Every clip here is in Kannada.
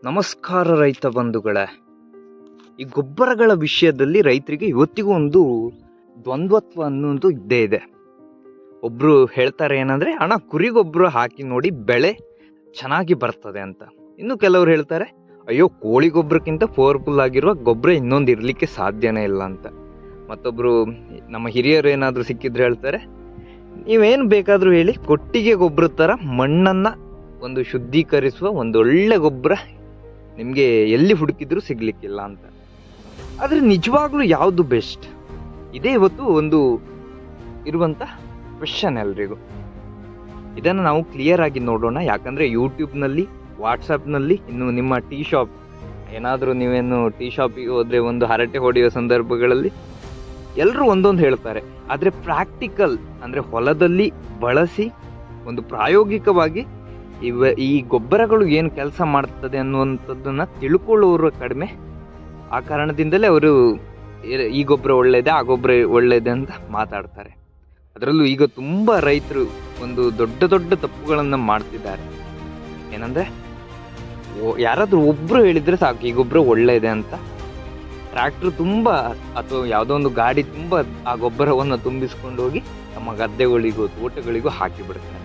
ನಮಸ್ಕಾರ ರೈತ ಬಂಧುಗಳೇ. ಈ ಗೊಬ್ಬರಗಳ ವಿಷಯದಲ್ಲಿ ರೈತರಿಗೆ ಇವತ್ತಿಗೂ ಒಂದು ದ್ವಂದ್ವತ್ವ ಅನ್ನೋದು ಇದ್ದೇ ಇದೆ. ಒಬ್ರು ಹೇಳ್ತಾರೆ ಏನಂದ್ರೆ, ಅಣ್ಣ ಕುರಿ ಗೊಬ್ಬರ ಹಾಕಿ ನೋಡಿ ಬೆಳೆ ಚೆನ್ನಾಗಿ ಬರ್ತದೆ ಅಂತ. ಇನ್ನು ಕೆಲವರು ಹೇಳ್ತಾರೆ, ಅಯ್ಯೋ ಕೋಳಿ ಗೊಬ್ಬರಕ್ಕಿಂತ ಪವರ್ಫುಲ್ ಆಗಿರುವ ಗೊಬ್ಬರ ಇನ್ನೊಂದು ಇರ್ಲಿಕ್ಕೆ ಸಾಧ್ಯನೇ ಇಲ್ಲ ಅಂತ. ಮತ್ತೊಬ್ರು ನಮ್ಮ ಹಿರಿಯರು ಏನಾದ್ರು ಸಿಕ್ಕಿದ್ರೆ ಹೇಳ್ತಾರೆ, ನೀವೇನು ಬೇಕಾದ್ರೂ ಹೇಳಿ, ಕೊಟ್ಟಿಗೆ ಗೊಬ್ಬರ ತರ ಮಣ್ಣನ್ನ ಒಂದು ಶುದ್ಧೀಕರಿಸುವ ಒಂದು ಒಳ್ಳೆ ಗೊಬ್ಬರ ನಿಮಗೆ ಎಲ್ಲಿ ಹುಡುಕಿದ್ರೂ ಸಿಗ್ಲಿಕ್ಕಿಲ್ಲ ಅಂತ. ಆದ್ರೆ ನಿಜವಾಗ್ಲೂ ಯಾವುದು ಬೆಸ್ಟ್? ಇದೇ ಇವತ್ತು ಒಂದು ಇರುವಂತ ಕ್ವೆಶ್ಚನ್ ಎಲ್ರಿಗೂ. ಇದನ್ನ ನಾವು ಕ್ಲಿಯರ್ ಆಗಿ ನೋಡೋಣ. ಯಾಕಂದ್ರೆ ಯೂಟ್ಯೂಬ್ನಲ್ಲಿ, ವಾಟ್ಸಪ್ನಲ್ಲಿ, ಇನ್ನು ನಿಮ್ಮ ಟೀ ಶಾಪ್ ಏನಾದರೂ ನೀವೇನು ಟೀ ಶಾಪಿಗೆ ಹೋದ್ರೆ ಒಂದು ಹರಟೆ ಹೊಡೆಯುವ ಸಂದರ್ಭಗಳಲ್ಲಿ ಎಲ್ಲರೂ ಒಂದೊಂದು ಹೇಳ್ತಾರೆ. ಆದ್ರೆ ಪ್ರಾಕ್ಟಿಕಲ್ ಅಂದ್ರೆ ಹೊಲದಲ್ಲಿ ಬಳಸಿ ಒಂದು ಪ್ರಾಯೋಗಿಕವಾಗಿ ಈ ಗೊಬ್ಬರಗಳು ಏನು ಕೆಲಸ ಮಾಡ್ತದೆ ಅನ್ನುವಂಥದ್ದನ್ನ ತಿಳ್ಕೊಳ್ಳೋರು ಕಡಿಮೆ. ಆ ಕಾರಣದಿಂದಲೇ ಅವರು ಈ ಗೊಬ್ಬರ ಒಳ್ಳೇದೆ, ಆ ಗೊಬ್ಬರ ಒಳ್ಳೇದೆ ಅಂತ ಮಾತಾಡ್ತಾರೆ. ಅದರಲ್ಲೂ ಈಗ ತುಂಬಾ ರೈತರು ಒಂದು ದೊಡ್ಡ ದೊಡ್ಡ ತಪ್ಪುಗಳನ್ನ ಮಾಡ್ತಿದ್ದಾರೆ. ಏನಂದ್ರೆ, ಯಾರಾದ್ರೂ ಒಬ್ರು ಹೇಳಿದ್ರೆ ಸಾಕು ಈ ಗೊಬ್ಬರ ಒಳ್ಳೇದೆ ಅಂತ, ಟ್ರ್ಯಾಕ್ಟರ್ ತುಂಬಾ ಅಥವಾ ಯಾವುದೋ ಒಂದು ಗಾಡಿ ತುಂಬಾ ಆ ಗೊಬ್ಬರವನ್ನು ತುಂಬಿಸ್ಕೊಂಡು ಹೋಗಿ ನಮ್ಮ ಗದ್ದೆಗಳಿಗೂ ತೋಟಗಳಿಗೂ ಹಾಕಿ ಬಿಡ್ತಾರೆ.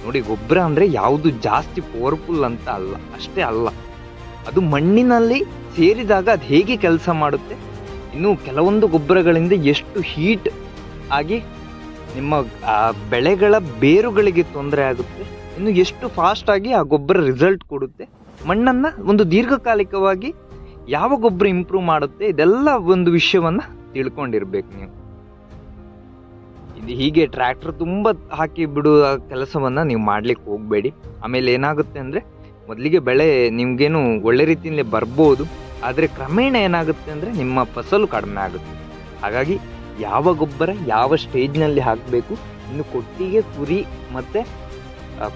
ನೋಡಿ, ಗೊಬ್ಬರ ಅಂದ್ರೆ ಯಾವುದು ಜಾಸ್ತಿ ಪವರ್ಫುಲ್ ಅಂತ ಅಲ್ಲ, ಅಷ್ಟೇ ಅಲ್ಲ, ಅದು ಮಣ್ಣಿನಲ್ಲಿ ಸೇರಿದಾಗ ಅದು ಹೇಗೆ ಕೆಲಸ ಮಾಡುತ್ತೆ, ಇನ್ನು ಕೆಲವೊಂದು ಗೊಬ್ಬರಗಳಿಂದ ಎಷ್ಟು ಹೀಟ್ ಆಗಿ ನಿಮ್ಮ ಬೆಳೆಗಳ ಬೇರುಗಳಿಗೆ ತೊಂದರೆ ಆಗುತ್ತೆ, ಇನ್ನು ಎಷ್ಟು ಫಾಸ್ಟ್ ಆಗಿ ಆ ಗೊಬ್ಬರ ರಿಸಲ್ಟ್ ಕೊಡುತ್ತೆ, ಮಣ್ಣನ್ನ ಒಂದು ದೀರ್ಘಕಾಲಿಕವಾಗಿ ಯಾವ ಗೊಬ್ಬರ ಇಂಪ್ರೂವ್ ಮಾಡುತ್ತೆ, ಇದೆಲ್ಲ ಒಂದು ವಿಷಯವನ್ನ ತಿಳ್ಕೊಂಡಿರ್ಬೇಕು ನೀವು. ಇದು ಹೀಗೆ ಟ್ರ್ಯಾಕ್ಟರ್ ತುಂಬಾ ಹಾಕಿ ಬಿಡುವ ಕೆಲಸವನ್ನ ನೀವು ಮಾಡ್ಲಿಕ್ಕೆ ಹೋಗ್ಬೇಡಿ. ಆಮೇಲೆ ಏನಾಗುತ್ತೆ ಅಂದ್ರೆ, ಮೊದಲಿಗೆ ಬೆಳೆ ನಿಮ್ಗೇನು ಒಳ್ಳೆ ರೀತಿಯಲ್ಲಿ ಬರ್ಬೋದು, ಆದ್ರೆ ಕ್ರಮೇಣ ಏನಾಗುತ್ತೆ ಅಂದ್ರೆ ನಿಮ್ಮ ಫಸಲು ಕಡಿಮೆ ಆಗುತ್ತೆ. ಹಾಗಾಗಿ ಯಾವ ಗೊಬ್ಬರ ಯಾವ ಸ್ಟೇಜ್ನಲ್ಲಿ ಹಾಕಬೇಕು, ಇನ್ನು ಕೊಟ್ಟಿಗೆ, ಕುರಿ ಮತ್ತೆ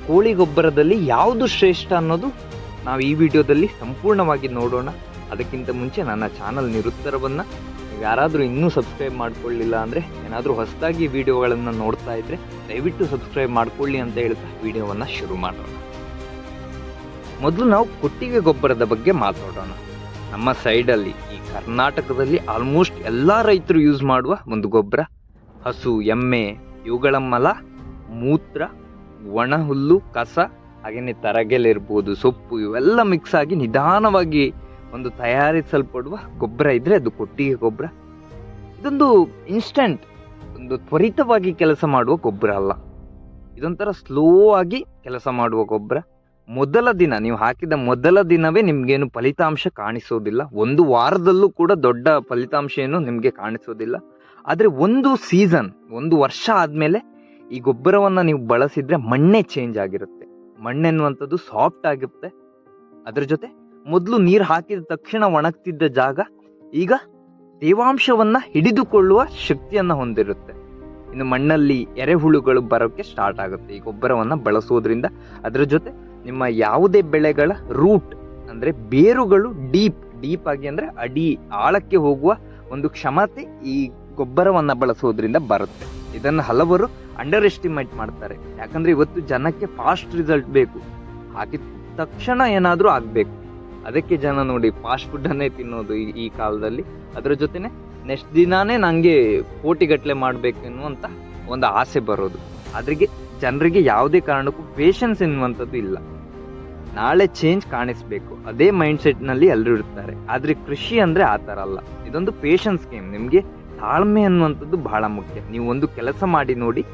ಕೋಳಿ ಗೊಬ್ಬರದಲ್ಲಿ ಯಾವುದು ಶ್ರೇಷ್ಠ ಅನ್ನೋದು ನಾವು ಈ ವಿಡಿಯೋದಲ್ಲಿ ಸಂಪೂರ್ಣವಾಗಿ ನೋಡೋಣ. ಅದಕ್ಕಿಂತ ಮುಂಚೆ ನನ್ನ ಚಾನಲ್ ನಿರುತ್ತರವನ್ನ ಯಾರಾದರೂ ಇನ್ನೂ ಸಬ್ಸ್ಕ್ರೈಬ್ ಮಾಡ್ಕೊಳ್ಳಿಲ್ಲ ಅಂದರೆ, ಏನಾದರೂ ಹೊಸದಾಗಿ ವಿಡಿಯೋಗಳನ್ನು ನೋಡ್ತಾ ಇದ್ರೆ ದಯವಿಟ್ಟು ಸಬ್ಸ್ಕ್ರೈಬ್ ಮಾಡ್ಕೊಳ್ಳಿ ಅಂತ ಹೇಳ್ತಾ ವಿಡಿಯೋವನ್ನು ಶುರು ಮಾಡೋಣ. ಮೊದಲು ನಾವು ಕೊಟ್ಟಿಗೆ ಗೊಬ್ಬರದ ಬಗ್ಗೆ ಮಾತಾಡೋಣ. ನಮ್ಮ ಸೈಡಲ್ಲಿ ಈ ಕರ್ನಾಟಕದಲ್ಲಿ ಆಲ್ಮೋಸ್ಟ್ ಎಲ್ಲ ರೈತರು ಯೂಸ್ ಮಾಡುವ ಒಂದು ಗೊಬ್ಬರ ಹಸು, ಎಮ್ಮೆ ಇವುಗಳ ಮಲ, ಮೂತ್ರ, ಒಣ ಹುಲ್ಲು, ಕಸ, ಹಾಗೆಯೇ ತರಗೆಲಿರ್ಬೋದು, ಸೊಪ್ಪು, ಇವೆಲ್ಲ ಮಿಕ್ಸ್ ಆಗಿ ನಿಧಾನವಾಗಿ ಒಂದು ತಯಾರಿಸಲ್ಪಡುವ ಗೊಬ್ಬರ ಇದ್ರೆ ಅದು ಕೊಟ್ಟಿಗೆ ಗೊಬ್ಬರ. ಇದೊಂದು ಇನ್ಸ್ಟಂಟ್, ಒಂದು ತ್ವರಿತವಾಗಿ ಕೆಲಸ ಮಾಡುವ ಗೊಬ್ಬರ ಅಲ್ಲ. ಇದೊಂಥರ ಸ್ಲೋ ಆಗಿ ಕೆಲಸ ಮಾಡುವ ಗೊಬ್ಬರ. ಮೊದಲ ದಿನ ನೀವು ಹಾಕಿದ ಮೊದಲ ದಿನವೇ ನಿಮ್ಗೇನು ಫಲಿತಾಂಶ ಕಾಣಿಸೋದಿಲ್ಲ. ಒಂದು ವಾರದಲ್ಲೂ ಕೂಡ ದೊಡ್ಡ ಫಲಿತಾಂಶ ಏನು ನಿಮ್ಗೆ ಕಾಣಿಸೋದಿಲ್ಲ. ಆದ್ರೆ ಒಂದು ಸೀಸನ್, ಒಂದು ವರ್ಷ ಆದ್ಮೇಲೆ ಈ ಗೊಬ್ಬರವನ್ನ ನೀವು ಬಳಸಿದ್ರೆ ಮಣ್ಣೇ ಚೇಂಜ್ ಆಗಿರುತ್ತೆ. ಮಣ್ಣೆನ್ನುವಂಥದ್ದು ಸಾಫ್ಟ್ ಆಗುತ್ತೆ. ಅದ್ರ ಜೊತೆ ಮೊದಲು ನೀರು ಹಾಕಿದ ತಕ್ಷಣ ಒಣಗ್ತಿದ್ದ ಜಾಗ ಈಗ ತೇವಾಂಶವನ್ನ ಹಿಡಿದುಕೊಳ್ಳುವ ಶಕ್ತಿಯನ್ನ ಹೊಂದಿರುತ್ತೆ. ಇನ್ನು ಮಣ್ಣಲ್ಲಿ ಎರೆಹುಳುಗಳು ಬರೋಕೆ ಸ್ಟಾರ್ಟ್ ಆಗುತ್ತೆ ಈ ಗೊಬ್ಬರವನ್ನ ಬಳಸೋದ್ರಿಂದ. ಅದರ ಜೊತೆ ನಿಮ್ಮ ಯಾವುದೇ ಬೆಳೆಗಳ ರೂಟ್ ಅಂದ್ರೆ ಬೇರುಗಳು ಡೀಪ್ ಆಗಿ ಅಂದ್ರೆ ಅಡಿ ಆಳಕ್ಕೆ ಹೋಗುವ ಒಂದು ಕ್ಷಮತೆ ಈ ಗೊಬ್ಬರವನ್ನ ಬಳಸೋದ್ರಿಂದ ಬರುತ್ತೆ. ಇದನ್ನ ಹಲವರು ಅಂಡರ್ ಎಸ್ಟಿಮೇಟ್ ಮಾಡ್ತಾರೆ. ಯಾಕಂದ್ರೆ ಇವತ್ತು ಜನಕ್ಕೆ ಫಾಸ್ಟ್ ರಿಸಲ್ಟ್ ಬೇಕು, ಹಾಕಿದ ತಕ್ಷಣ ಏನಾದ್ರೂ ಆಗ್ಬೇಕು. ಅದಕ್ಕೆ ಜನ ನೋಡಿ ಫಾಸ್ಟ್ ಫುಡ್ ಅನ್ನೇ ತಿನ್ನೋದು ಈ ಕಾಲದಲ್ಲಿ. ಅದರ ಜೊತೆನೆ ನೆಕ್ಸ್ಟ್ ದಿನಾನೇ ನಂಗೆ ಕೋಟಿಗಟ್ಟಲೆ ಮಾಡ್ಬೇಕು ಎನ್ನುವಂತ ಒಂದು ಆಸೆ ಬರೋದು. ಅದ್ರಿಗೆ ಜನರಿಗೆ ಯಾವುದೇ ಕಾರಣಕ್ಕೂ ಪೇಷನ್ಸ್ ಎನ್ನುವಂಥದ್ದು ಇಲ್ಲ. ನಾಳೆ ಚೇಂಜ್ ಕಾಣಿಸ್ಬೇಕು, ಅದೇ ಮೈಂಡ್ ಸೆಟ್ ನಲ್ಲಿ ಎಲ್ಲರೂ ಇರ್ತಾರೆ. ಆದ್ರೆ ಕೃಷಿ ಅಂದ್ರೆ ಆ ತರ ಅಲ್ಲ. ಇದೊಂದು ಪೇಷನ್ಸ್ ಗೇಮ್. ನಿಮ್ಗೆ ತಾಳ್ಮೆ ಅನ್ನುವಂಥದ್ದು ಬಹಳ ಮುಖ್ಯ. ನೀವು ಒಂದು ಕೆಲಸ ಮಾಡಿ ನೋಡಿ,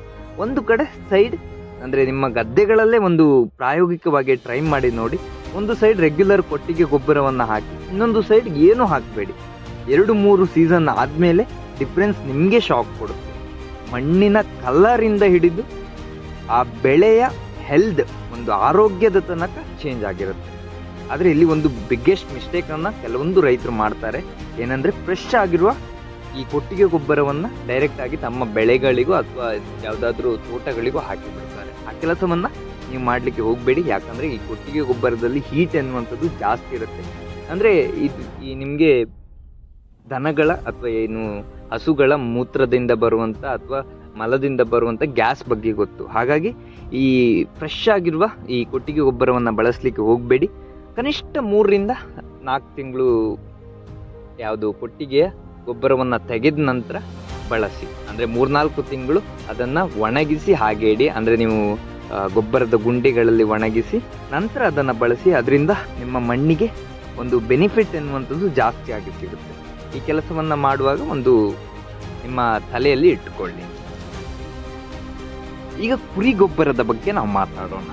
ಒಂದು ಕಡೆ ಸೈಡ್ ಅಂದ್ರೆ ನಿಮ್ಮ ಗದ್ದೆಗಳಲ್ಲೇ ಒಂದು ಪ್ರಾಯೋಗಿಕವಾಗಿ ಟ್ರೈ ಮಾಡಿ ನೋಡಿ. ಒಂದು ಸೈಡ್ ರೆಗ್ಯುಲರ್ ಕೊಟ್ಟಿಗೆ ಗೊಬ್ಬರವನ್ನ ಹಾಕಿ, ಇನ್ನೊಂದು ಸೈಡ್ ಏನು ಹಾಕಬೇಡಿ. 2-3 ಸೀಸನ್ ಆದ್ಮೇಲೆ ಡಿಫ್ರೆನ್ಸ್ ನಿಮ್ಗೆ ಶಾಕ್ ಕೊಡುತ್ತೆ. ಮಣ್ಣಿನ ಕಲರ್ ಇಂದ ಹಿಡಿದು ಆ ಬೆಳೆಯ ಹೆಲ್ತ್, ಒಂದು ಆರೋಗ್ಯದ ತನಕ ಚೇಂಜ್ ಆಗಿರುತ್ತೆ. ಆದ್ರೆ ಇಲ್ಲಿ ಒಂದು ಬಿಗ್ಗೆಸ್ಟ್ ಮಿಸ್ಟೇಕ್ ಅನ್ನ ಕೆಲವೊಂದು ರೈತರು ಮಾಡ್ತಾರೆ. ಏನಂದ್ರೆ, ಫ್ರೆಶ್ ಆಗಿರುವ ಈ ಕೊಟ್ಟಿಗೆ ಗೊಬ್ಬರವನ್ನ ಡೈರೆಕ್ಟ್ ಆಗಿ ತಮ್ಮ ಬೆಳೆಗಳಿಗೂ ಅಥವಾ ಯಾವ್ದಾದ್ರು ತೋಟಗಳಿಗೂ ಹಾಕಿ ಬಿಡ್ತಾರೆ. ಆ ಕೆಲಸವನ್ನ ನೀವು ಮಾಡ್ಲಿಕ್ಕೆ ಹೋಗ್ಬೇಡಿ. ಯಾಕಂದ್ರೆ ಈ ಕೊಟ್ಟಿಗೆ ಗೊಬ್ಬರದಲ್ಲಿ ಹೀಟ್ ಎನ್ನುವಂಥದ್ದು ಜಾಸ್ತಿ ಇರುತ್ತೆ. ಅಂದ್ರೆ ಈ ನಿಮ್ಗೆ ದನಗಳ ಅಥವಾ ಏನು ಹಸುಗಳ ಮೂತ್ರದಿಂದ ಬರುವಂತ ಅಥವಾ ಮಲದಿಂದ ಬರುವಂತ ಗ್ಯಾಸ್ ಬಗ್ಗೆ ಗೊತ್ತು. ಹಾಗಾಗಿ ಈ ಫ್ರೆಶ್ ಆಗಿರುವ ಈ ಕೊಟ್ಟಿಗೆ ಗೊಬ್ಬರವನ್ನ ಬಳಸಲಿಕ್ಕೆ ಹೋಗಬೇಡಿ. ಕನಿಷ್ಠ 3-4 ತಿಂಗಳು ಯಾವುದು ಕೊಟ್ಟಿಗೆಯ ಗೊಬ್ಬರವನ್ನು ತೆಗೆದ ನಂತರ ಬಳಸಿ. ಅಂದರೆ 3-4 ತಿಂಗಳು ಅದನ್ನು ಒಣಗಿಸಿ ಹಾಗೆ ಇಡಿ. ಅಂದರೆ ನೀವು ಗೊಬ್ಬರದ ಗುಂಡಿಗಳಲ್ಲಿ ಒಣಗಿಸಿ ನಂತರ ಅದನ್ನು ಬಳಸಿ. ಅದರಿಂದ ನಿಮ್ಮ ಮಣ್ಣಿಗೆ ಒಂದು ಬೆನಿಫಿಟ್ ಎನ್ನುವಂಥದ್ದು ಜಾಸ್ತಿ ಆಗಿ ಸಿಗುತ್ತೆ. ಈ ಕೆಲಸವನ್ನು ಮಾಡುವಾಗ ಒಂದು ನಿಮ್ಮ ತಲೆಯಲ್ಲಿ ಇಟ್ಟುಕೊಳ್ಳಿ. ಈಗ ಕುರಿ ಗೊಬ್ಬರದ ಬಗ್ಗೆ ನಾವು ಮಾತಾಡೋಣ.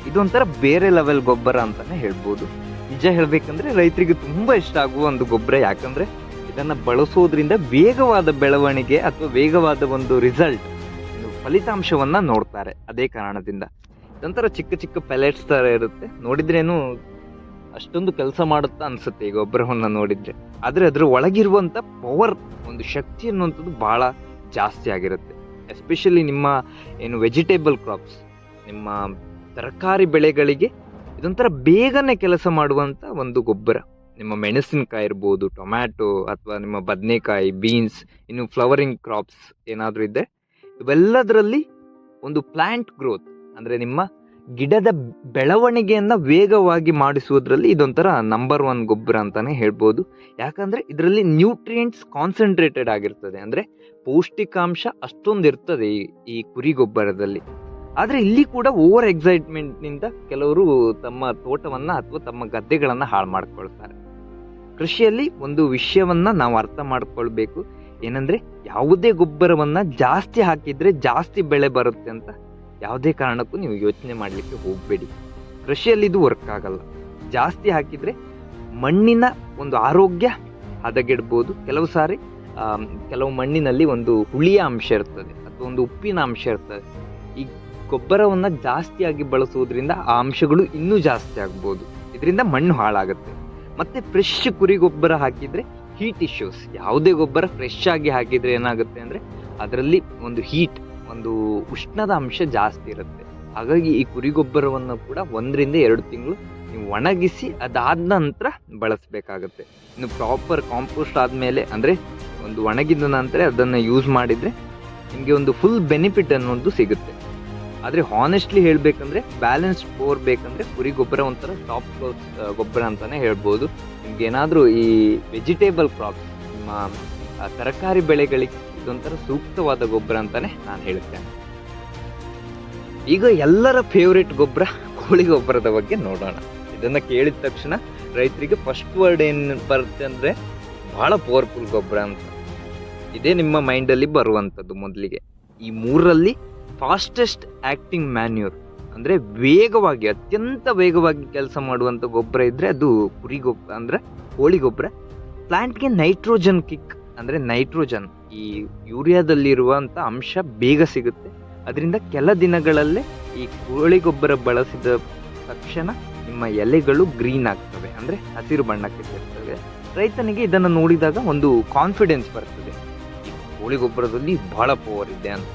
ಇದೊಂಥರ ಬೇರೆ ಲೆವೆಲ್ ಗೊಬ್ಬರ ಅಂತಾನೆ ಹೇಳ್ಬೋದು. ನಿಜ ಹೇಳ್ಬೇಕಂದ್ರೆ ರೈತರಿಗೆ ತುಂಬಾ ಇಷ್ಟ ಆಗುವ ಒಂದು ಗೊಬ್ಬರ. ಯಾಕಂದ್ರೆ ಇದನ್ನ ಬಳಸೋದ್ರಿಂದ ವೇಗವಾದ ಬೆಳವಣಿಗೆ ಅಥವಾ ವೇಗವಾದ ಒಂದು ರಿಸಲ್ಟ್, ಫಲಿತಾಂಶವನ್ನ ನೋಡ್ತಾರೆ. ಅದೇ ಕಾರಣದಿಂದ ಇದೊಂಥರ ಚಿಕ್ಕ ಚಿಕ್ಕ ಪೆಲೆಟ್ಸ್ ತರ ಇರುತ್ತೆ. ನೋಡಿದ್ರೇನು ಅಷ್ಟೊಂದು ಕೆಲಸ ಮಾಡುತ್ತಾ ಅನ್ಸುತ್ತೆ ಈ ಗೊಬ್ಬರವನ್ನ ನೋಡಿದ್ರೆ. ಆದ್ರೆ ಅದ್ರ ಒಳಗಿರುವಂತ ಪವರ್, ಒಂದು ಶಕ್ತಿ ಅನ್ನುವಂಥದ್ದು ಬಹಳ ಜಾಸ್ತಿ ಆಗಿರುತ್ತೆ. ಎಸ್ಪೆಷಲಿ ನಿಮ್ಮ ಏನು ವೆಜಿಟೇಬಲ್ ಕ್ರಾಪ್ಸ್, ನಿಮ್ಮ ತರಕಾರಿ ಬೆಳೆಗಳಿಗೆ ಇದೊಂಥರ ಬೇಗನೆ ಕೆಲಸ ಮಾಡುವಂತ ಒಂದು ಗೊಬ್ಬರ. ನಿಮ್ಮ ಮೆಣಸಿನಕಾಯಿ ಇರ್ಬೋದು, ಟೊಮ್ಯಾಟೊ ಅಥವಾ ನಿಮ್ಮ ಬದನೆಕಾಯಿ, ಬೀನ್ಸ್, ಇನ್ನು ಫ್ಲವರಿಂಗ್ ಕ್ರಾಪ್ಸ್ ಏನಾದರೂ ಇದ್ದರೆ ಇವೆಲ್ಲದರಲ್ಲಿ ಒಂದು ಪ್ಲಾಂಟ್ ಗ್ರೋತ್ ಅಂದರೆ ನಿಮ್ಮ ಗಿಡದ ಬೆಳವಣಿಗೆಯನ್ನು ವೇಗವಾಗಿ ಮಾಡಿಸುವುದರಲ್ಲಿ ಇದೊಂಥರ ನಂಬರ್ 1 ಗೊಬ್ಬರ ಅಂತಾನೆ ಹೇಳ್ಬೋದು. ಯಾಕಂದರೆ ಇದರಲ್ಲಿ ನ್ಯೂಟ್ರಿಯೆಂಟ್ಸ್ ಕಾನ್ಸಂಟ್ರೇಟೆಡ್ ಆಗಿರ್ತದೆ. ಅಂದರೆ ಪೌಷ್ಟಿಕಾಂಶ ಅಷ್ಟೊಂದು ಇರ್ತದೆ ಈ ಕುರಿ ಗೊಬ್ಬರದಲ್ಲಿ. ಆದರೆ ಇಲ್ಲಿ ಕೂಡ ಓವರ್ ಎಕ್ಸೈಟ್ಮೆಂಟ್ನಿಂದ ಕೆಲವರು ತಮ್ಮ ತೋಟವನ್ನು ಅಥವಾ ತಮ್ಮ ಗದ್ದೆಗಳನ್ನು ಹಾಳು ಮಾಡ್ಕೊಳ್ತಾರೆ. ಕೃಷಿಯಲ್ಲಿ ಒಂದು ವಿಷಯವನ್ನ ನಾವು ಅರ್ಥ ಮಾಡ್ಕೊಳ್ಬೇಕು. ಏನಂದ್ರೆ ಯಾವುದೇ ಗೊಬ್ಬರವನ್ನ ಜಾಸ್ತಿ ಹಾಕಿದ್ರೆ ಜಾಸ್ತಿ ಬೆಳೆ ಬರುತ್ತೆ ಅಂತ ಯಾವುದೇ ಕಾರಣಕ್ಕೂ ನೀವು ಯೋಚನೆ ಮಾಡಲಿಕ್ಕೆ ಹೋಗಬೇಡಿ. ಕೃಷಿಯಲ್ಲಿ ಇದು ವರ್ಕ್ ಆಗಲ್ಲ. ಜಾಸ್ತಿ ಹಾಕಿದ್ರೆ ಮಣ್ಣಿನ ಒಂದು ಆರೋಗ್ಯ ಹದಗೆಡ್ಬೋದು. ಕೆಲವು ಸಾರಿ ಕೆಲವು ಮಣ್ಣಿನಲ್ಲಿ ಒಂದು ಹುಳಿಯ ಅಂಶ ಇರ್ತದೆ ಅಥವಾ ಒಂದು ಉಪ್ಪಿನ ಅಂಶ ಇರ್ತದೆ. ಈ ಗೊಬ್ಬರವನ್ನ ಜಾಸ್ತಿಯಾಗಿ ಬಳಸುವುದರಿಂದ ಆ ಅಂಶಗಳು ಇನ್ನೂ ಜಾಸ್ತಿ ಆಗ್ಬೋದು. ಇದರಿಂದ ಮಣ್ಣು ಹಾಳಾಗುತ್ತೆ. ಮತ್ತೆ ಫ್ರೆಶ್ ಕುರಿ ಗೊಬ್ಬರ ಹಾಕಿದ್ರೆ ಹೀಟ್ ಇಶ್ಯೂಸ್. ಯಾವುದೇ ಗೊಬ್ಬರ ಫ್ರೆಶ್ ಆಗಿ ಹಾಕಿದ್ರೆ ಏನಾಗುತ್ತೆ ಅಂದ್ರೆ ಅದರಲ್ಲಿ ಒಂದು ಹೀಟ್, ಒಂದು ಉಷ್ಣದ ಅಂಶ ಜಾಸ್ತಿ ಇರುತ್ತೆ. ಹಾಗಾಗಿ ಈ ಕುರಿ ಗೊಬ್ಬರವನ್ನು ಕೂಡ 1-2 ತಿಂಗಳು ನೀವು ಒಣಗಿಸಿ ಅದಾದ ನಂತರ ಬಳಸಬೇಕಾಗತ್ತೆ. ಇನ್ನು ಪ್ರಾಪರ್ ಕಾಂಪೋಸ್ಟ್ ಆದಮೇಲೆ ಅಂದರೆ ಒಂದು ಒಣಗಿದ ನಂತರ ಅದನ್ನು ಯೂಸ್ ಮಾಡಿದರೆ ನಿಮಗೆ ಒಂದು ಫುಲ್ ಬೆನಿಫಿಟ್ ಅನ್ನೋದು ಸಿಗುತ್ತೆ. ಆದರೆ ಹಾನೆಸ್ಟ್ಲಿ ಹೇಳಬೇಕಂದ್ರೆ ಬ್ಯಾಲೆನ್ಸ್ ಪವರ್ ಬೇಕಂದ್ರೆ ಕುರಿ ಗೊಬ್ಬರ ಒಂಥರ ಟಾಪ್ ಕ್ಲಾಸ್ ಗೊಬ್ಬರ ಅಂತಾನೆ ಹೇಳ್ಬೋದು. ನಿಮ್ಗೆ ಏನಾದರೂ ಈ ವೆಜಿಟೇಬಲ್ ಕ್ರಾಪ್ಸ್, ನಿಮ್ಮ ತರಕಾರಿ ಬೆಳೆಗಳಿಗೆ ಇದೊಂಥರ ಸೂಕ್ತವಾದ ಗೊಬ್ಬರ ಅಂತಾನೆ ನಾನು ಹೇಳ್ತೇನೆ. ಈಗ ಎಲ್ಲರ ಫೇವ್ರೇಟ್ ಗೊಬ್ಬರ ಕೋಳಿ ಗೊಬ್ಬರದ ಬಗ್ಗೆ ನೋಡೋಣ. ಇದನ್ನ ಕೇಳಿದ ತಕ್ಷಣ ರೈತರಿಗೆ ಫಸ್ಟ್ ವರ್ಡ್ ಏನು ಬರುತ್ತೆ ಅಂದ್ರೆ ಬಹಳ ಪವರ್ಫುಲ್ ಗೊಬ್ಬರ ಅಂತ. ಇದೇ ನಿಮ್ಮ ಮೈಂಡಲ್ಲಿ ಬರುವಂಥದ್ದು ಮೊದಲಿಗೆ. ಈ 3ರಲ್ಲಿ ಫಾಸ್ಟೆಸ್ಟ್ ಆಕ್ಟಿಂಗ್ ಮ್ಯಾನ್ಯೂರ್ ಅಂದರೆ ವೇಗವಾಗಿ, ಅತ್ಯಂತ ವೇಗವಾಗಿ ಕೆಲಸ ಮಾಡುವಂಥ ಗೊಬ್ಬರ ಇದ್ದರೆ ಅದು ಕುರಿ ಗೊಬ್ಬರ ಅಂದರೆ ಕೋಳಿ ಗೊಬ್ಬರ. ಪ್ಲಾಂಟ್ಗೆ ನೈಟ್ರೋಜನ್ ಕಿಕ್ ಅಂದರೆ ನೈಟ್ರೋಜನ್, ಈ ಯೂರಿಯಾದಲ್ಲಿರುವಂಥ ಅಂಶ ಬೇಗ ಸಿಗುತ್ತೆ. ಅದರಿಂದ ಕೆಲ ದಿನಗಳಲ್ಲೇ ಈ ಕೋಳಿ ಗೊಬ್ಬರ ಬಳಸಿದ ತಕ್ಷಣ ನಿಮ್ಮ ಎಲೆಗಳು ಗ್ರೀನ್ ಆಗ್ತವೆ, ಅಂದರೆ ಹಸಿರು ಬಣ್ಣಕ್ಕೆ ಸೇರ್ತವೆ. ರೈತನಿಗೆ ಇದನ್ನು ನೋಡಿದಾಗ ಒಂದು ಕಾನ್ಫಿಡೆನ್ಸ್ ಬರ್ತದೆ, ಈ ಕೋಳಿ ಗೊಬ್ಬರದಲ್ಲಿ ಬಹಳ ಪವರ್ ಇದೆ ಅಂತ.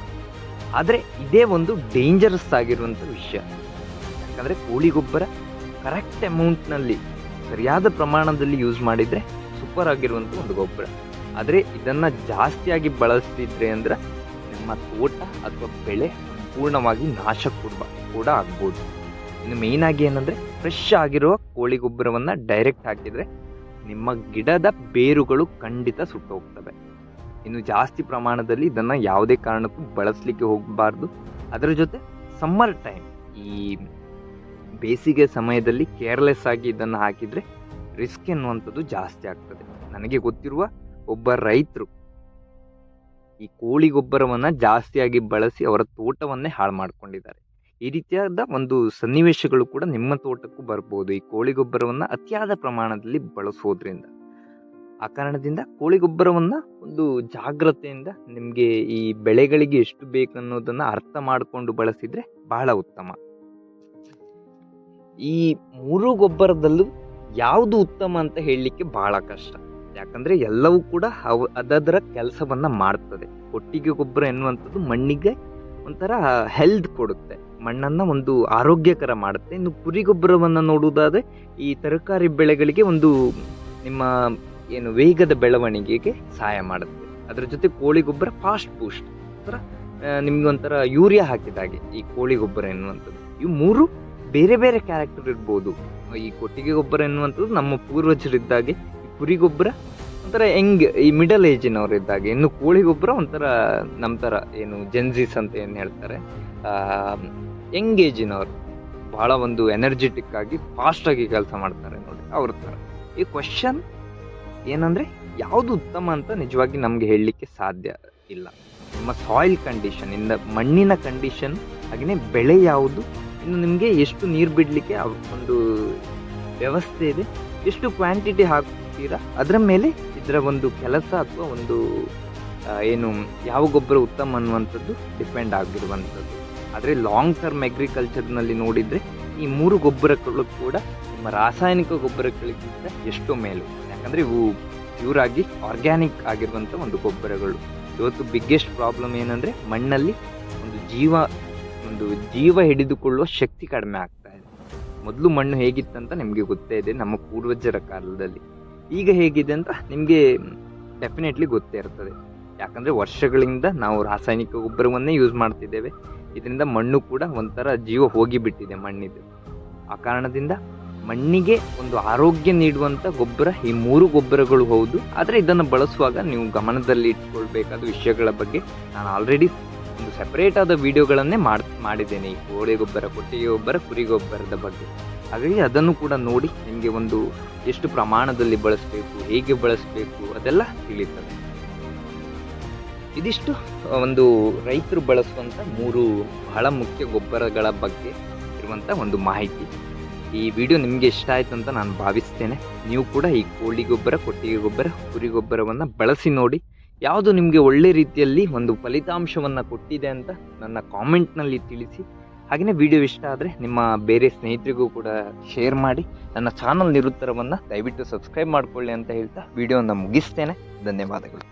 ಆದರೆ ಇದೇ ಒಂದು ಡೇಂಜರಸ್ ಆಗಿರುವಂಥ ವಿಷಯ. ಯಾಕಂದರೆ ಕೋಳಿ ಗೊಬ್ಬರ ಕರೆಕ್ಟ್ ಅಮೌಂಟ್ನಲ್ಲಿ ಸರಿಯಾದ ಪ್ರಮಾಣದಲ್ಲಿ ಯೂಸ್ ಮಾಡಿದರೆ ಸೂಪರ್ ಆಗಿರುವಂಥ ಒಂದು ಗೊಬ್ಬರ. ಆದರೆ ಇದನ್ನು ಜಾಸ್ತಿಯಾಗಿ ಬಳಸ್ತಿದ್ರೆ ಅಂದ್ರೆ ನಿಮ್ಮ ತೋಟ ಅಥವಾ ಬೆಳೆ ಸಂಪೂರ್ಣವಾಗಿ ನಾಶ ಕೂಡ ಆಗ್ಬೋದು. ಇನ್ನು ಮೇಯ್ನಾಗಿ ಏನಂದರೆ ಫ್ರೆಶ್ ಆಗಿರುವ ಕೋಳಿ ಗೊಬ್ಬರವನ್ನು ಡೈರೆಕ್ಟ್ ಹಾಕಿದರೆ ನಿಮ್ಮ ಗಿಡದ ಬೇರುಗಳು ಖಂಡಿತ ಸುಟ್ಟೋಗ್ತವೆ. ಇನ್ನು ಜಾಸ್ತಿ ಪ್ರಮಾಣದಲ್ಲಿ ಇದನ್ನು ಯಾವುದೇ ಕಾರಣಕ್ಕೂ ಬಳಸಲಿಕ್ಕೆ ಹೋಗಬಾರ್ದು. ಅದರ ಜೊತೆ ಸಮ್ಮರ್ ಟೈಮ್, ಈ ಬೇಸಿಗೆ ಸಮಯದಲ್ಲಿ ಕೇರ್ಲೆಸ್ ಆಗಿ ಇದನ್ನು ಹಾಕಿದರೆ ರಿಸ್ಕ್ ಎನ್ನುವಂಥದ್ದು ಜಾಸ್ತಿ ಆಗ್ತದೆ. ನನಗೆ ಗೊತ್ತಿರುವ ಒಬ್ಬ ರೈತರು ಈ ಕೋಳಿ ಗೊಬ್ಬರವನ್ನು ಜಾಸ್ತಿಯಾಗಿ ಬಳಸಿ ಅವರ ತೋಟವನ್ನೇ ಹಾಳು ಮಾಡ್ಕೊಂಡಿದ್ದಾರೆ. ಈ ರೀತಿಯಾದ ಒಂದು ಸನ್ನಿವೇಶಗಳು ಕೂಡ ನಿಮ್ಮ ತೋಟಕ್ಕೂ ಬರ್ಬೋದು ಈ ಕೋಳಿ ಗೊಬ್ಬರವನ್ನು ಅತಿಯಾದ ಪ್ರಮಾಣದಲ್ಲಿ ಬಳಸೋದ್ರಿಂದ. ಆ ಕಾರಣದಿಂದ ಕೋಳಿ ಗೊಬ್ಬರವನ್ನು ಒಂದು ಜಾಗ್ರತೆಯಿಂದ ನಿಮಗೆ ಈ ಬೆಳೆಗಳಿಗೆ ಎಷ್ಟು ಬೇಕನ್ನೋದನ್ನು ಅರ್ಥ ಮಾಡಿಕೊಂಡು ಬಳಸಿದರೆ ಬಹಳ ಉತ್ತಮ. ಈ 3 ಗೊಬ್ಬರದಲ್ಲೂ ಯಾವುದು ಉತ್ತಮ ಅಂತ ಹೇಳಲಿಕ್ಕೆ ಬಹಳ ಕಷ್ಟ. ಯಾಕಂದರೆ ಎಲ್ಲವೂ ಕೂಡ ಅದರ ಕೆಲಸವನ್ನು ಮಾಡ್ತದೆ. ಕೊಟ್ಟಿಗೆ ಗೊಬ್ಬರ ಎನ್ನುವಂಥದ್ದು ಮಣ್ಣಿಗೆ ಒಂಥರ ಹೆಲ್ತ್ ಕೊಡುತ್ತೆ, ಮಣ್ಣನ್ನು ಒಂದು ಆರೋಗ್ಯಕರ ಮಾಡುತ್ತೆ. ಇನ್ನು ಕುರಿ ಗೊಬ್ಬರವನ್ನು ನೋಡುವುದಾದರೆ ಈ ತರಕಾರಿ ಬೆಳೆಗಳಿಗೆ ಒಂದು ನಿಮ್ಮ ಏನು ವೇಗದ ಬೆಳವಣಿಗೆಗೆ ಸಹಾಯ ಮಾಡುತ್ತೆ. ಅದರ ಜೊತೆ ಕೋಳಿ ಗೊಬ್ಬರ ಫಾಸ್ಟ್ ಬೂಸ್ಟ್, ಒಂಥರ ನಿಮ್ಗೆ ಒಂಥರ ಯೂರಿಯಾ ಹಾಕಿದ ಹಾಗೆ ಈ ಕೋಳಿ ಗೊಬ್ಬರ ಎನ್ನುವಂಥದ್ದು. ಇವು 3 ಬೇರೆ ಬೇರೆ ಕ್ಯಾರೆಕ್ಟರ್ ಇರ್ಬೋದು. ಈ ಕೊಟ್ಟಿಗೆ ಗೊಬ್ಬರ ಎನ್ನುವಂಥದ್ದು ನಮ್ಮ ಪೂರ್ವಜರಿದ್ದಾಗೆ, ಈ ಕುರಿ ಗೊಬ್ಬರ ಒಂಥರ ಈ ಮಿಡಲ್ ಏಜಿನವರಿದ್ದಾಗೆ, ಇನ್ನು ಕೋಳಿ ಗೊಬ್ಬರ ಒಂಥರ ನಮ್ಮ ಥರ ಏನು ಜೆನ್ಸಿಸ್ ಅಂತ ಏನು ಹೇಳ್ತಾರೆ, ಯಂಗ್ ಏಜಿನವರು ಬಹಳ ಒಂದು ಎನರ್ಜೆಟಿಕ್ ಆಗಿ ಫಾಸ್ಟ್ ಆಗಿ ಕೆಲಸ ಮಾಡ್ತಾರೆ ನೋಡಿ, ಅವ್ರ ಥರ. ಈ ಕ್ವಶನ್ ಏನಂದ್ರೆ ಯಾವುದು ಉತ್ತಮ ಅಂತ ನಿಜವಾಗಿ ನಮ್ಗೆ ಹೇಳಲಿಕ್ಕೆ ಸಾಧ್ಯ ಇಲ್ಲ. ನಿಮ್ಮ ಸಾಯಿಲ್ ಕಂಡೀಷನ್ ಇಂದ, ಮಣ್ಣಿನ ಕಂಡೀಷನ್, ಹಾಗೆಯೇ ಬೆಳೆ ಯಾವುದು, ಇನ್ನು ನಿಮಗೆ ಎಷ್ಟು ನೀರು ಬಿಡಲಿಕ್ಕೆ ಒಂದು ವ್ಯವಸ್ಥೆ ಇದೆ, ಎಷ್ಟು ಕ್ವಾಂಟಿಟಿ ಹಾಕ್ತೀರಾ ಅದರ ಮೇಲೆ ಇದರ ಒಂದು ಕೆಲಸ ಅಥವಾ ಒಂದು ಏನು ಯಾವ ಗೊಬ್ಬರ ಉತ್ತಮ ಅನ್ನುವಂಥದ್ದು ಡಿಪೆಂಡ್ ಆಗಿರುವಂಥದ್ದು. ಆದರೆ ಲಾಂಗ್ ಟರ್ಮ್ ಅಗ್ರಿಕಲ್ಚರ್ನಲ್ಲಿ ನೋಡಿದರೆ ಈ 3 ಗೊಬ್ಬರಗಳು ಕೂಡ ನಿಮ್ಮ ರಾಸಾಯನಿಕ ಗೊಬ್ಬರಗಳಿಗಿಂತ ಎಷ್ಟೋ ಮೇಲು. ಯಾಕಂದರೆ ಇವು ಪ್ಯೂರ್ ಆಗಿ ಆರ್ಗ್ಯಾನಿಕ್ ಆಗಿರುವಂಥ ಒಂದು ಗೊಬ್ಬರಗಳು. ಇವತ್ತು ಬಿಗ್ಗೆಸ್ಟ್ ಪ್ರಾಬ್ಲಮ್ ಏನಂದರೆ ಮಣ್ಣಲ್ಲಿ ಒಂದು ಜೀವ ಹಿಡಿದುಕೊಳ್ಳುವ ಶಕ್ತಿ ಕಡಿಮೆ ಆಗ್ತಾ ಇದೆ. ಮೊದಲು ಮಣ್ಣು ಹೇಗಿತ್ತಂತ ನಿಮಗೆ ಗೊತ್ತೇ ಇದೆ ನಮ್ಮ ಪೂರ್ವಜರ ಕಾಲದಲ್ಲಿ. ಈಗ ಹೇಗಿದೆ ಅಂತ ನಿಮಗೆ ಡೆಫಿನೆಟ್ಲಿ ಗೊತ್ತೇ ಇರ್ತದೆ. ಯಾಕಂದರೆ ವರ್ಷಗಳಿಂದ ನಾವು ರಾಸಾಯನಿಕ ಗೊಬ್ಬರವನ್ನೇ ಯೂಸ್ ಮಾಡ್ತಿದ್ದೇವೆ. ಇದರಿಂದ ಮಣ್ಣು ಕೂಡ ಒಂಥರ ಜೀವ ಹೋಗಿಬಿಟ್ಟಿದೆ ಮಣ್ಣಿದು. ಆ ಕಾರಣದಿಂದ ಮಣ್ಣಿಗೆ ಒಂದು ಆರೋಗ್ಯ ನೀಡುವಂಥ ಗೊಬ್ಬರ ಈ 3 ಗೊಬ್ಬರಗಳು ಹೌದು. ಆದರೆ ಇದನ್ನು ಬಳಸುವಾಗ ನೀವು ಗಮನದಲ್ಲಿ ಇಟ್ಕೊಳ್ಬೇಕಾದ ವಿಷಯಗಳ ಬಗ್ಗೆ ನಾನು ಆಲ್ರೆಡಿ ಒಂದು ಸೆಪರೇಟ್ ಆದ ವಿಡಿಯೋಗಳನ್ನೇ ಮಾಡಿದ್ದೇನೆ, ಈ ಕೋಳಿ ಗೊಬ್ಬರ, ಕೊಟ್ಟಿಗೆ ಗೊಬ್ಬರ, ಕುರಿ ಗೊಬ್ಬರದ ಬಗ್ಗೆ. ಹಾಗಾಗಿ ಅದನ್ನು ಕೂಡ ನೋಡಿ ನಿಮಗೆ ಒಂದು ಎಷ್ಟು ಪ್ರಮಾಣದಲ್ಲಿ ಬಳಸಬೇಕು, ಹೇಗೆ ಬಳಸಬೇಕು ಅದೆಲ್ಲ ತಿಳಿಯುತ್ತದೆ. ಇದಿಷ್ಟು ಒಂದು ರೈತರು ಬಳಸುವಂಥ 3 ಬಹಳ ಮುಖ್ಯ ಗೊಬ್ಬರಗಳ ಬಗ್ಗೆ ಇರುವಂಥ ಒಂದು ಮಾಹಿತಿ. ಈ ವಿಡಿಯೋ ನಿಮಗೆ ಇಷ್ಟ ಆಯಿತು ಅಂತ ನಾನು ಭಾವಿಸ್ತೇನೆ. ನೀವು ಕೂಡ ಈ ಕೋಳಿ ಗೊಬ್ಬರ, ಕೊಟ್ಟಿಗೆ ಗೊಬ್ಬರ, ಕುರಿ ಗೊಬ್ಬರವನ್ನು ಬಳಸಿ ನೋಡಿ. ಯಾವುದು ನಿಮಗೆ ಒಳ್ಳೆ ರೀತಿಯಲ್ಲಿ ಒಂದು ಫಲಿತಾಂಶವನ್ನು ಕೊಟ್ಟಿದೆ ಅಂತ ನನ್ನ ಕಾಮೆಂಟ್ನಲ್ಲಿ ತಿಳಿಸಿ. ಹಾಗೆಯೇ ವಿಡಿಯೋ ಇಷ್ಟ ಆದರೆ ನಿಮ್ಮ ಬೇರೆ ಸ್ನೇಹಿತರಿಗೂ ಕೂಡ ಶೇರ್ ಮಾಡಿ. ನನ್ನ ಚಾನಲ್ ನಿರುತ್ತರವನ್ನು ದಯವಿಟ್ಟು ಸಬ್ಸ್ಕ್ರೈಬ್ ಮಾಡಿಕೊಳ್ಳಿ ಅಂತ ಹೇಳ್ತಾ ವಿಡಿಯೋನ ಮುಗಿಸ್ತೇನೆ. ಧನ್ಯವಾದಗಳು.